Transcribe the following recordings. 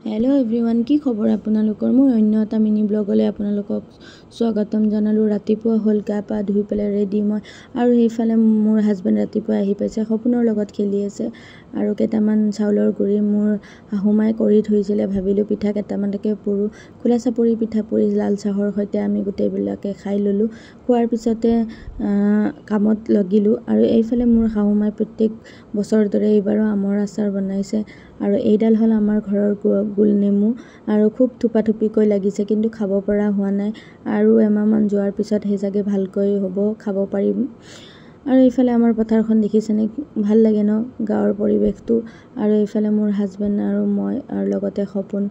Hello everyone की खबर आपनलोकर मोर अन्य एटा mini ब्लगले आपनलोকক स्वागतम जनालो। रातिपुवा हल गा पा धुई पेले रेडी मैं और हेइफाले मोर हाजबेंड रातिपुवा आहि पाइছে सपনৰ লগত खेली আছে और केटामान चाउলৰ गुৰি मोर हाहुमाय কৰি থৈছিলে ভাবিলো পিঠা কেটামানকে পুৰু খোলা চাপৰি পিঠা পুৰি লাল চাহৰ সৈতে আমি গুটেবিলাকে খাই ললো। খোৱাৰ পিছতে কামত লাগিলো আৰু এইফালে মোৰ হাহুমায় প্ৰত্যেক বছৰ দৰে এইবাৰো আমৰ আচাৰ বনাইছে আৰু এইডাল হল আমাৰ ঘৰৰ গুল নেমু আৰু খুব থুপাথুপিকৈ লাগিছে কিন্তু খাব পৰা হোৱা নাই আৰু এমাহমান যোৱাৰ পিছত হে জাগে ভালকৈ হ'ব খাব পাৰিম। আৰু এইফালে আমাৰ পথাৰখন দেখিছেনে ভাল লাগে ন গাঁৱৰ পৰিৱেশটো। আৰু এইফালে মোৰ হাজবেণ্ড আৰু মই আৰু লগতে সপোন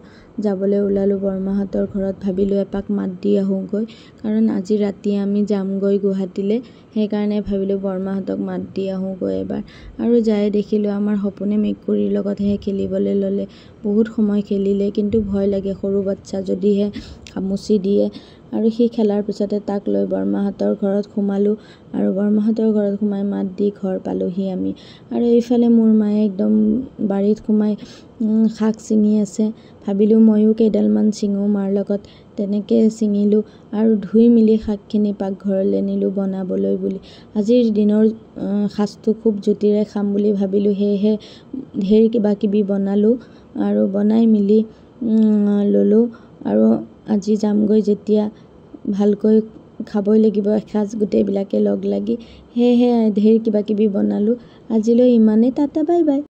যাবলৈ ওলালো বৰমাহতৰ ঘৰত। ভাবিলো এপাক মাত দি আহোগৈ কাৰণ আজি ৰাতি আমি যামগৈ গুৱাহাটীলে, সেইকাৰণে ভাবিলো বৰমাহতক মাত দি আহোগৈ এবাৰ। আৰু যাই দেখিলো আমাৰ সপোনে মেকুৰীৰ লগতহে খেলিবলৈ ললে। বহুত সময় খেলিলে কিন্তু ভয় লাগে সৰু বাচ্চা যদিহে খামুচি দিয়ে। আৰু সেই খেলাৰ পিছতে তাক লৈ বৰমাহতৰ ঘৰত সোমালো আৰু বৰমাহতৰ ঘৰত সোমাই মাত দি ঘৰ পালোহি আমি। আৰু এইফালে মোৰ মায়ে একদম বাৰীত সোমাই শাক ছিঙি আছে। ভাবিলো ময়ো কেইডালমান ছিঙো মাৰ লগত, তেনেকে ছিঙিলো আৰু ধুই মিলি শাকখিনি পাকঘৰলৈ নিলো বনাবলৈ বুলি। আজিৰ দিনৰ সাজটো খুব জুতিৰে খাম বুলি ভাবিলো, সেয়েহে ঢেৰ কিবা কিবি বনালো আৰু বনাই মিলি ললো। আৰু আজি যামগৈ যেতিয়া ভালকৈ খাবই লাগিব এসাজ গোটেইবিলাকে লগ লাগি, সেয়েহে ঢেৰ কিবা কিবি বনালো। আজিলৈ ইমানেই, টাটা বাই বাই।